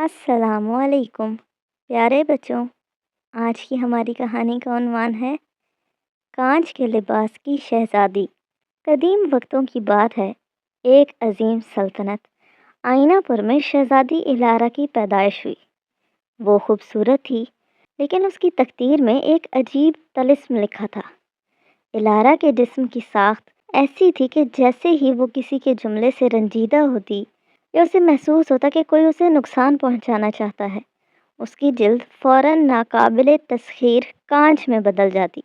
السلام علیکم پیارے بچوں، آج کی ہماری کہانی کا عنوان ہے کانچ کے لباس کی شہزادی۔ قدیم وقتوں کی بات ہے، ایک عظیم سلطنت آئینہ پور میں شہزادی الارا کی پیدائش ہوئی۔ وہ خوبصورت تھی، لیکن اس کی تقدیر میں ایک عجیب طلسم لکھا تھا۔ الارا کے جسم کی ساخت ایسی تھی کہ جیسے ہی وہ کسی کے جملے سے رنجیدہ ہوتی یا اسے محسوس ہوتا کہ کوئی اسے نقصان پہنچانا چاہتا ہے، اس کی جلد فوراً ناقابل تسخیر کانچ میں بدل جاتی۔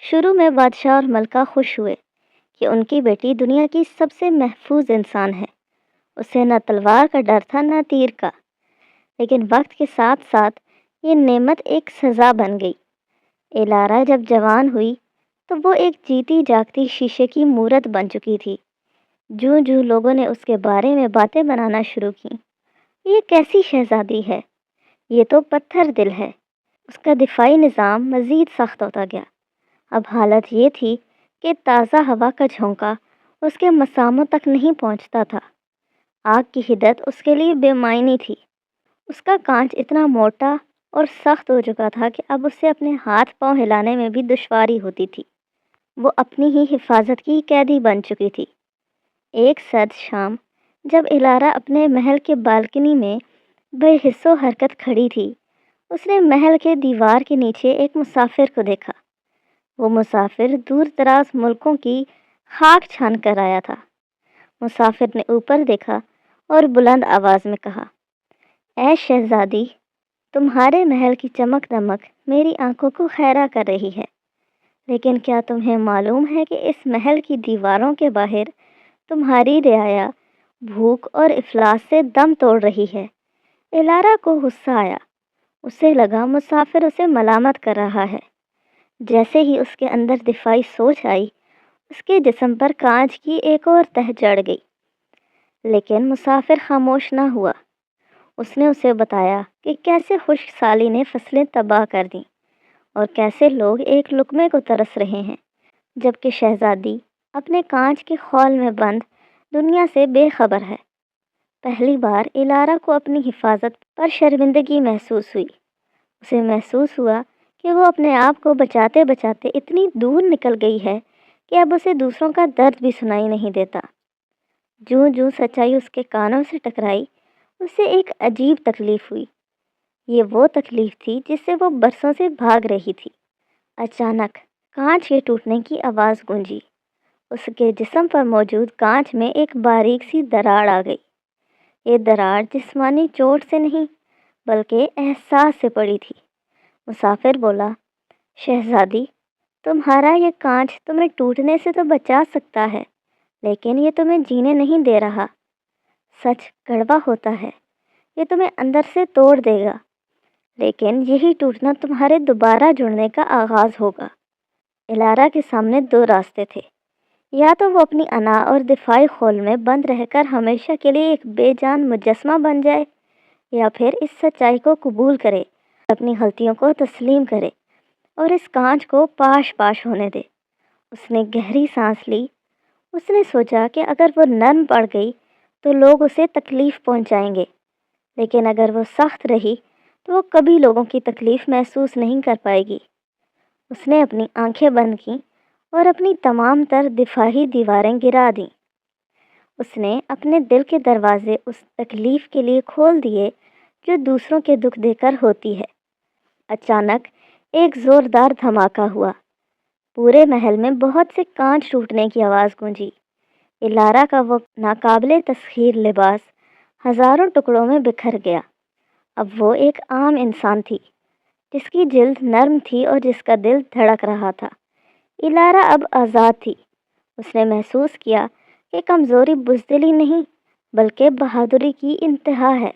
شروع میں بادشاہ اور ملکہ خوش ہوئے کہ ان کی بیٹی دنیا کی سب سے محفوظ انسان ہے۔ اسے نہ تلوار کا ڈر تھا نہ تیر کا، لیکن وقت کے ساتھ ساتھ یہ نعمت ایک سزا بن گئی۔ الارا جب جوان ہوئی تو وہ ایک جیتی جاگتی شیشے کی مورت بن چکی تھی۔ جوں جوں لوگوں نے اس کے بارے میں باتیں بنانا شروع کیں، یہ کیسی شہزادی ہے، یہ تو پتھر دل ہے۔ اس کا دفاعی نظام مزید سخت ہوتا گیا۔ اب حالت یہ تھی کہ تازہ ہوا کا جھونکا اس کے مساموں تک نہیں پہنچتا تھا۔ آگ کی حدت اس کے لیے بے معنی تھی۔ اس کا کانچ اتنا موٹا اور سخت ہو چکا تھا کہ اب اسے اپنے ہاتھ پاؤں ہلانے میں بھی دشواری ہوتی تھی۔ وہ اپنی ہی حفاظت کی قیدی بن چکی تھی۔ ایک سرد شام جب الارا اپنے محل کے بالکنی میں بے حس و حرکت کھڑی تھی، اس نے محل کے دیوار کے نیچے ایک مسافر کو دیکھا۔ وہ مسافر دور دراز ملکوں کی خاک چھان کر آیا تھا۔ مسافر نے اوپر دیکھا اور بلند آواز میں کہا، اے شہزادی، تمہارے محل کی چمک دمک میری آنکھوں کو خیرہ کر رہی ہے، لیکن کیا تمہیں معلوم ہے کہ اس محل کی دیواروں کے باہر تمہاری رعایا بھوک اور افلاس سے دم توڑ رہی ہے۔ الارا کو غصہ آیا۔ اسے لگا مسافر اسے ملامت کر رہا ہے۔ جیسے ہی اس کے اندر دفاعی سوچ آئی، اس کے جسم پر کانچ کی ایک اور تہ چڑھ گئی۔ لیکن مسافر خاموش نہ ہوا۔ اس نے اسے بتایا کہ کیسے خشک سالی نے فصلیں تباہ کر دیں اور کیسے لوگ ایک لقمے کو ترس رہے ہیں، جبکہ شہزادی اپنے کانچ کے خول میں بند دنیا سے بے خبر ہے۔ پہلی بار الارا کو اپنی حفاظت پر شرمندگی محسوس ہوئی۔ اسے محسوس ہوا کہ وہ اپنے آپ کو بچاتے بچاتے اتنی دور نکل گئی ہے کہ اب اسے دوسروں کا درد بھی سنائی نہیں دیتا۔ جوں جوں سچائی اس کے کانوں سے ٹکرائی، اسے ایک عجیب تکلیف ہوئی۔ یہ وہ تکلیف تھی جس سے وہ برسوں سے بھاگ رہی تھی۔ اچانک کانچ کے ٹوٹنے کی آواز گونجی۔ اس کے جسم پر موجود کانچ میں ایک باریک سی دراڑ آ گئی۔ یہ دراڑ جسمانی چوٹ سے نہیں بلکہ احساس سے پڑی تھی۔ مسافر بولا، شہزادی، تمہارا یہ کانچ تمہیں ٹوٹنے سے تو بچا سکتا ہے، لیکن یہ تمہیں جینے نہیں دے رہا۔ سچ کڑوا ہوتا ہے، یہ تمہیں اندر سے توڑ دے گا، لیکن یہی ٹوٹنا تمہارے دوبارہ جڑنے کا آغاز ہوگا۔ الارا کے سامنے دو راستے تھے، یا تو وہ اپنی انا اور دفاعی خول میں بند رہ کر ہمیشہ کے لیے ایک بے جان مجسمہ بن جائے، یا پھر اس سچائی کو قبول کرے، اپنی غلطیوں کو تسلیم کرے اور اس کانچ کو پاش پاش ہونے دے۔ اس نے گہری سانس لی۔ اس نے سوچا کہ اگر وہ نرم پڑ گئی تو لوگ اسے تکلیف پہنچائیں گے، لیکن اگر وہ سخت رہی تو وہ کبھی لوگوں کی تکلیف محسوس نہیں کر پائے گی۔ اس نے اپنی آنکھیں بند کیں اور اپنی تمام تر دفاعی دیواریں گرا دیں۔ اس نے اپنے دل کے دروازے اس تکلیف کے لیے کھول دیے جو دوسروں کے دکھ دے کر ہوتی ہے۔ اچانک ایک زوردار دھماکہ ہوا۔ پورے محل میں بہت سے کانچ ٹوٹنے کی آواز گونجی۔ الارا کا وہ ناقابل تسخیر لباس ہزاروں ٹکڑوں میں بکھر گیا۔ اب وہ ایک عام انسان تھی، جس کی جلد نرم تھی اور جس کا دل دھڑک رہا تھا۔ الارا اب آزاد تھی۔ اس نے محسوس کیا کہ کمزوری بزدلی نہیں بلکہ بہادری کی انتہا ہے۔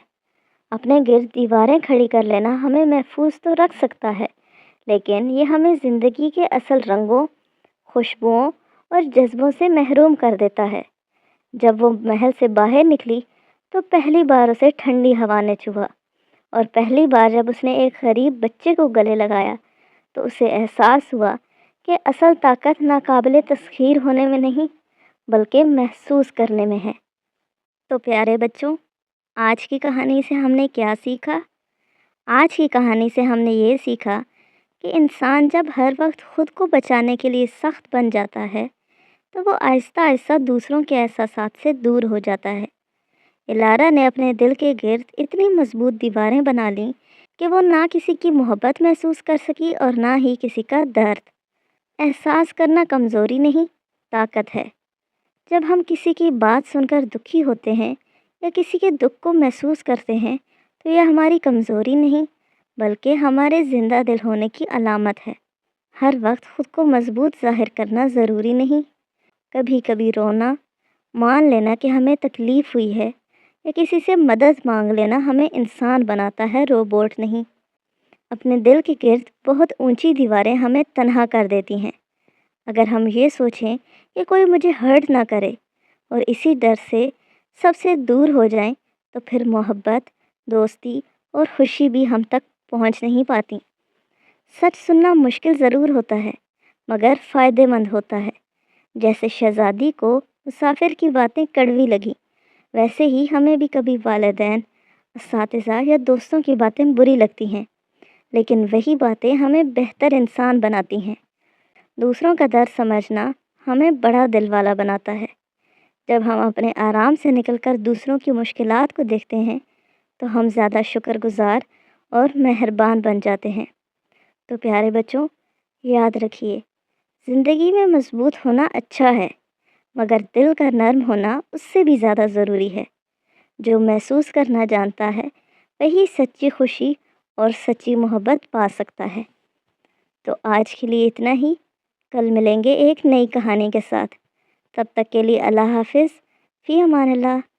اپنے گرد دیواریں کھڑی کر لینا ہمیں محفوظ تو رکھ سکتا ہے، لیکن یہ ہمیں زندگی کے اصل رنگوں، خوشبوؤں اور جذبوں سے محروم کر دیتا ہے۔ جب وہ محل سے باہر نکلی تو پہلی بار اسے ٹھنڈی ہوا نے چھوا، اور پہلی بار جب اس نے ایک غریب بچے کو گلے لگایا تو اسے احساس ہوا کہ اصل طاقت ناقابل تسخیر ہونے میں نہیں بلکہ محسوس کرنے میں ہے۔ تو پیارے بچوں، آج کی کہانی سے ہم نے کیا سیکھا؟ آج کی کہانی سے ہم نے یہ سیکھا کہ انسان جب ہر وقت خود کو بچانے کے لیے سخت بن جاتا ہے تو وہ آہستہ آہستہ دوسروں کے احساسات سے دور ہو جاتا ہے۔ الارا نے اپنے دل کے گرد اتنی مضبوط دیواریں بنا لیں کہ وہ نہ کسی کی محبت محسوس کر سکی اور نہ ہی کسی کا درد۔ احساس کرنا کمزوری نہیں، طاقت ہے۔ جب ہم کسی کی بات سن کر دکھی ہوتے ہیں یا کسی کے دکھ کو محسوس کرتے ہیں تو یہ ہماری کمزوری نہیں بلکہ ہمارے زندہ دل ہونے کی علامت ہے۔ ہر وقت خود کو مضبوط ظاہر کرنا ضروری نہیں۔ کبھی کبھی رونا، مان لینا کہ ہمیں تکلیف ہوئی ہے یا کسی سے مدد مانگ لینا ہمیں انسان بناتا ہے، روبوٹ نہیں۔ اپنے دل کے گرد بہت اونچی دیواریں ہمیں تنہا کر دیتی ہیں۔ اگر ہم یہ سوچیں کہ کوئی مجھے ہرٹ نہ کرے اور اسی ڈر سے سب سے دور ہو جائیں تو پھر محبت، دوستی اور خوشی بھی ہم تک پہنچ نہیں پاتی۔ سچ سننا مشکل ضرور ہوتا ہے مگر فائدہ مند ہوتا ہے۔ جیسے شہزادی کو مسافر کی باتیں کڑوی لگیں، ویسے ہی ہمیں بھی کبھی والدین، اساتذہ یا دوستوں کی باتیں بری لگتی ہیں، لیکن وہی باتیں ہمیں بہتر انسان بناتی ہیں۔ دوسروں کا درد سمجھنا ہمیں بڑا دل والا بناتا ہے۔ جب ہم اپنے آرام سے نکل کر دوسروں کی مشکلات کو دیکھتے ہیں تو ہم زیادہ شکر گزار اور مہربان بن جاتے ہیں۔ تو پیارے بچوں، یاد رکھیے، زندگی میں مضبوط ہونا اچھا ہے مگر دل کا نرم ہونا اس سے بھی زیادہ ضروری ہے۔ جو محسوس کرنا جانتا ہے وہی سچی خوشی اور سچی محبت پا سکتا ہے۔ تو آج کے لیے اتنا ہی، کل ملیں گے ایک نئی کہانی کے ساتھ۔ تب تک کے لیے اللہ حافظ، فی امان اللہ۔